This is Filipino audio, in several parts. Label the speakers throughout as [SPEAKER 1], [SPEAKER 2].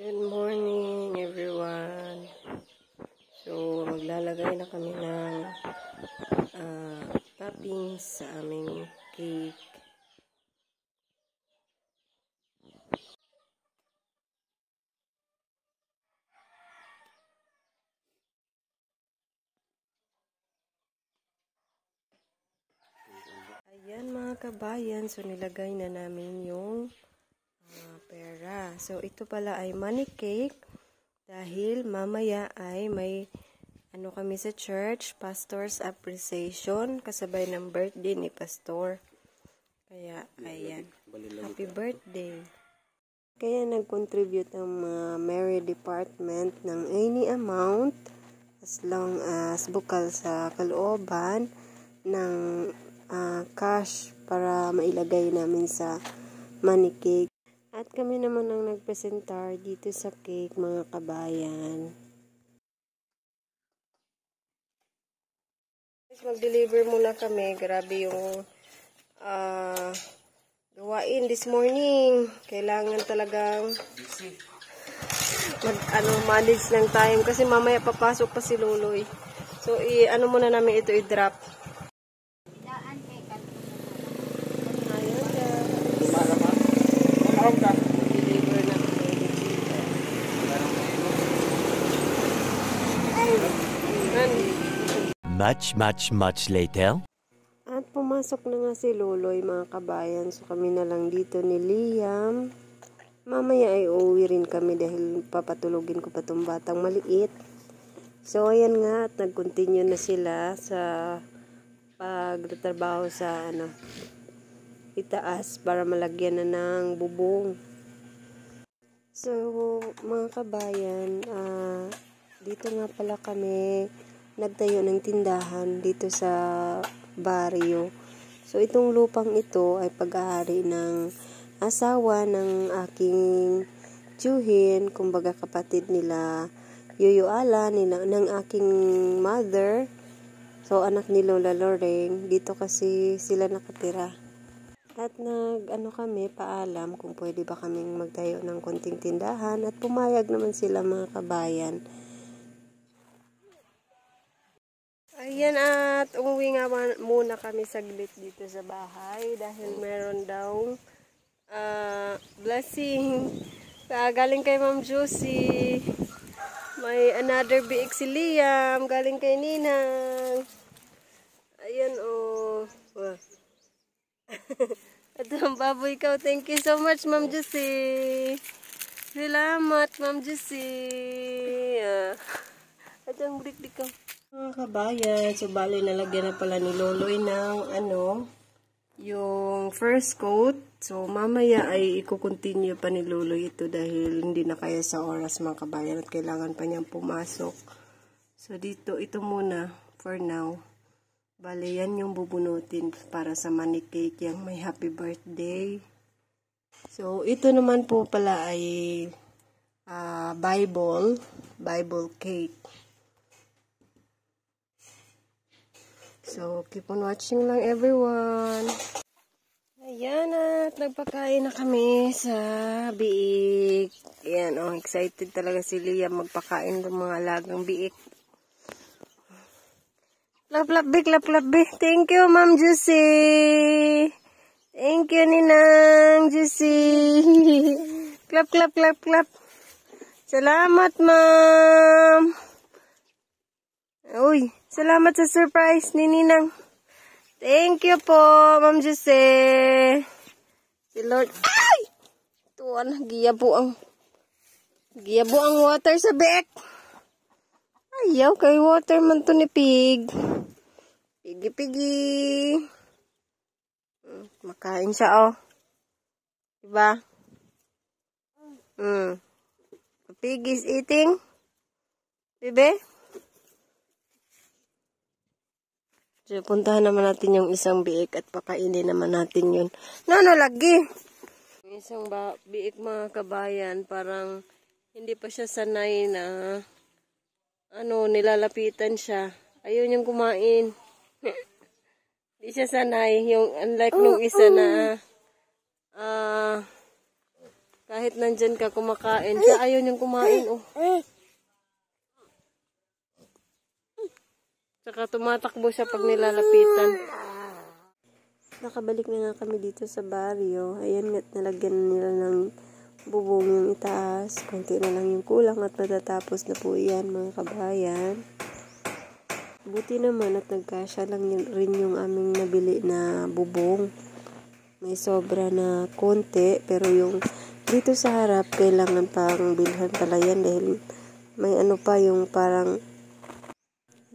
[SPEAKER 1] Good morning everyone. So maglalagay na kami ng toppings sa aming cake. Ayan mga kabayan, so nilagay na namin yung pera. So ito pala ay money cake dahil mamaya ay may kami sa church, Pastor's Appreciation, kasabay ng birthday ni Pastor. Kaya, ayan. Happy birthday! Kaya nag-contribute ang Mary Department ng any amount as long as bukal sa kalooban ng cash para mailagay namin sa money cake. At kami naman ang nagpresentar dito sa cake, mga kabayan. Mag-deliver muna kami. Grabe yung gawain this morning. Kailangan talagang manage ng time kasi mamaya papasok pa si Loloy. So, muna namin ito i-drop. Mag-deliver na
[SPEAKER 2] kami. Much later.
[SPEAKER 1] At pumasok na nga si Loloy, mga kabayan. So kami na lang dito ni Liam. Mamaya ay uuwi rin kami dahil papatulogin ko pa itong batang maliit. So ayan nga, at nag-continue na sila sa pagtatrabaho sa itaas para malagyan na ng bubong. So mga kabayan, dito nga pala kami nagtayo ng tindahan dito sa baryo. So, itong lupang ito ay pag-aari ng asawa ng aking tiyuhin, kumbaga kapatid nila Yuyo Ala, ng aking mother. So, anak ni Lola Loreng. Dito kasi sila nakatira. At kami, paalam kung pwede ba kaming magtayo ng konting tindahan at pumayag naman sila, mga kabayan. Ayan, at umuwi nga muna kami saglit dito sa bahay dahil meron daw blessing galing kay Ma'am Josie. May another biik si Liam galing kay Ninang. Ayan, oh. At ang baboy ko, thank you so much, Ma'am Josie. Salamat, Ma'am Josie. At ang break ko. Mga kabayan, so bali nalagyan na pala ni Loloy ng yung first coat. So mamaya ay i-continue pa ni Loloy ito dahil hindi na kaya sa oras, mga kabayan, at kailangan pa niyang pumasok. So dito, ito muna for now. Bali yan yung bubunutin para sa money cake, yung may happy birthday. So ito naman po pala ay Bible cake. So, keep on watching lang, everyone. Ayan, at nagpakain na kami sa biik. Ayan, excited talaga si Liam magpakain ng mga alagang biik. Klap-klap-bi. Thank you, Ma'am Josie. Thank you, Ninang Josie. Klap-klap-klap-klap. Salamat, Ma'am. Uy, salamat sa surprise ni Ninang. Thank you po, Ma'am Jose. Si Lord. Ay! Tuwan, giyabo ang water sa bek. Ayaw, kay water man to ni Pig. Pigi. Makain siya, oh. Diba? Pig is eating. Bebe? So, puntahan naman natin yung isang biik at pakainin naman natin yun. Lagi! Yung isang biik, mga kabayan, parang hindi pa siya sanay na nilalapitan siya. Ayun yung kumain. Hindi siya sanay. Yung unlike nung isa na Kahit nandyan ka kumakain, siya ayaw niyang kumain, oh. Tsaka tumatakbo siya pag nilalapitan. Nakabalik na nga kami dito sa baryo. Ayan nga't nalagyan nila ng bubong yung itaas. Konti na lang yung kulang at matatapos na po yan, mga kabayan. Buti naman at nagkasya lang rin yung aming nabili na bubong. May sobra na konti, pero yung dito sa harap, kailangan pang bilhan pala yan dahil may ano pa yung parang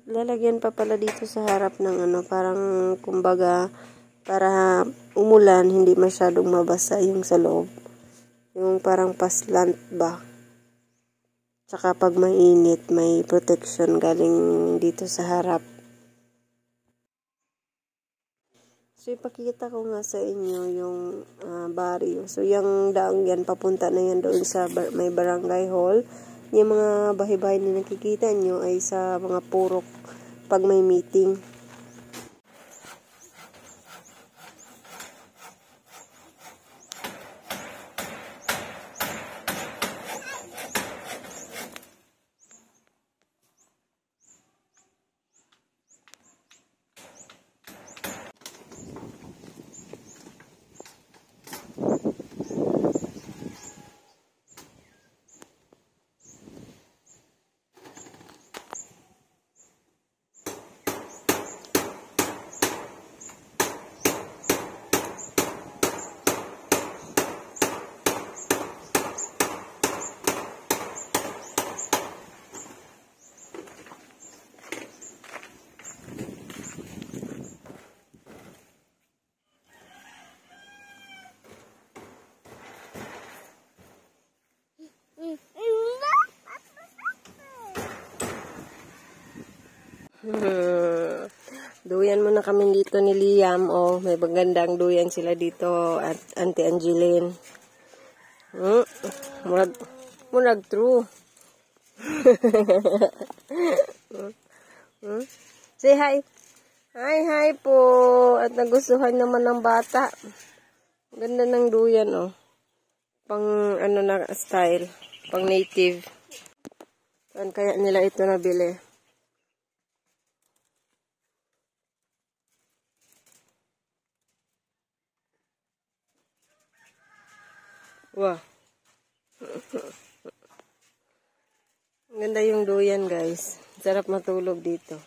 [SPEAKER 1] lalagyan pa pala dito sa harap ng ano, parang kumbaga para umulan, hindi masyadong mabasa yung sa loob. Yung parang paslant ba. Tsaka pag mainit, may protection galing dito sa harap. So, ipakita ko nga sa inyo yung baryo. So, yung daang yan, papunta na yan doon sa may barangay hall. Yung mga bahay-bahay na nakikita nyo ay sa mga purok pag may meeting. Duyan muna kami dito ni Liam. Oh, may magandang duyan sila dito at Auntie Angeline. Murag true. Say hi. Hi po. At nagustuhan naman ng bata. Ganda ng duyan, oh. Pang ano na style. Pang native. Saan kaya nila ito nabili? Wow. Ganda yung duyan, guys. Sarap matulog dito.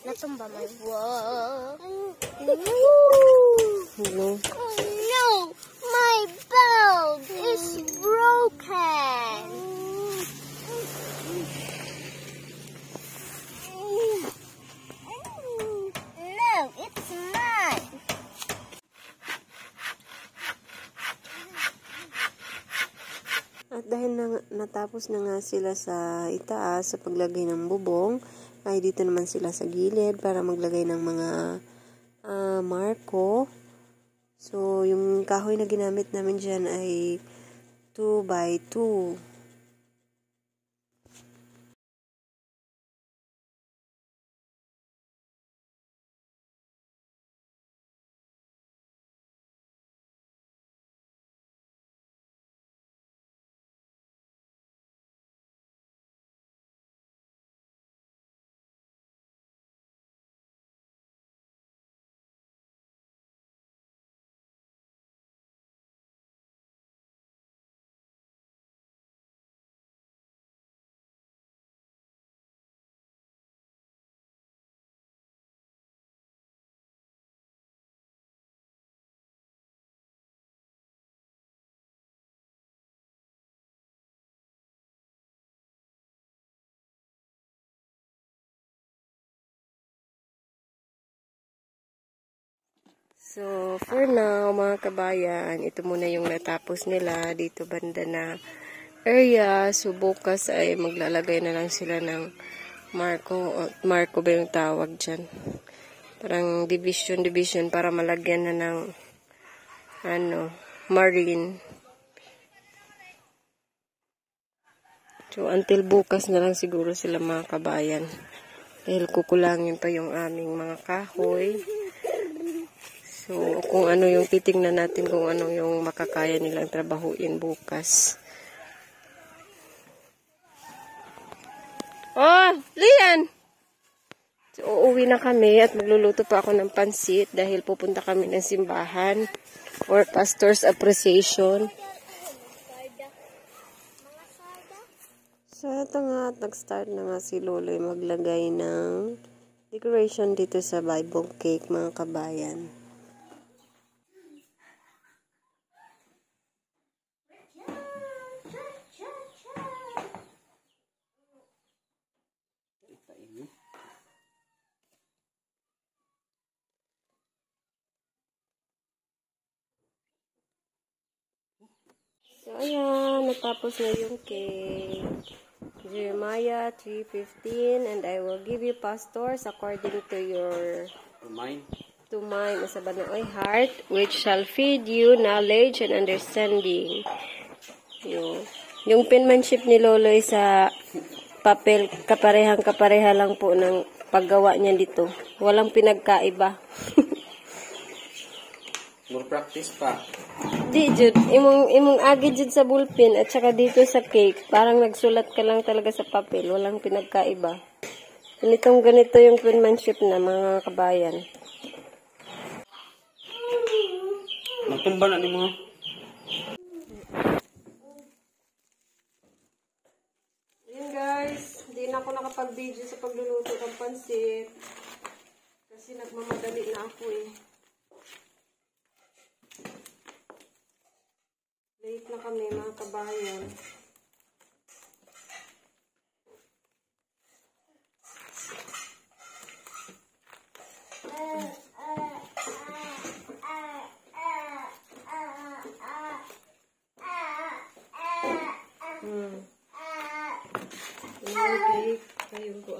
[SPEAKER 3] Natumba mo. Whoa.
[SPEAKER 1] Hello.
[SPEAKER 3] Oh no! My belt is broken! No, it's mine!
[SPEAKER 1] At dahil natapos na nga sila sa itaas sa paglagay ng bubong, ay dito naman sila sa gilid para maglagay ng mga marko. So, yung kahoy na ginamit namin dyan ay 2x2. So, for now, mga kabayan, ito muna yung natapos nila dito banda na area. So, bukas ay maglalagay na lang sila ng Marco ba yung tawag dyan? Parang division para malagyan na ng marine. So, until bukas na lang siguro sila mga kabayan. Dahil kukulangin pa yung aming mga kahoy. So, kung ano yung titingnan natin kung ano yung makakaya nilang trabahuin bukas. Oh, Lian! So, uuwi na kami at magluluto pa ako ng pansit dahil pupunta kami ng simbahan for pastor's appreciation. So, ito nga, nag-start na nga si Loloy maglagay ng decoration dito sa Bible cake, mga kabayan. So, ayan, natapos na yung cake. Jeremiah 3:15, and I will give you pastors according to your mine sa banal heart, which shall feed you knowledge and understanding. Yung penmanship ni Loloy sa papel, kapareha lang po ng paggawa niya dito. Walang pinagkaiba.
[SPEAKER 4] More practice pa.
[SPEAKER 1] Di, Jud. Imong agi, Jud, sa bullpen at saka dito sa cake. Parang nagsulat ka lang talaga sa papel. Walang pinagkaiba. Ganito yung penmanship na, mga kabayan.
[SPEAKER 4] Magtumba na ni mo.
[SPEAKER 1] Ayun, guys. Hindi na ako nakapag-video sa pagluluto ng pansit. Kasi nagmamadali na ako eh. Late na kami, mga kabayan. Yung cake, ayun ko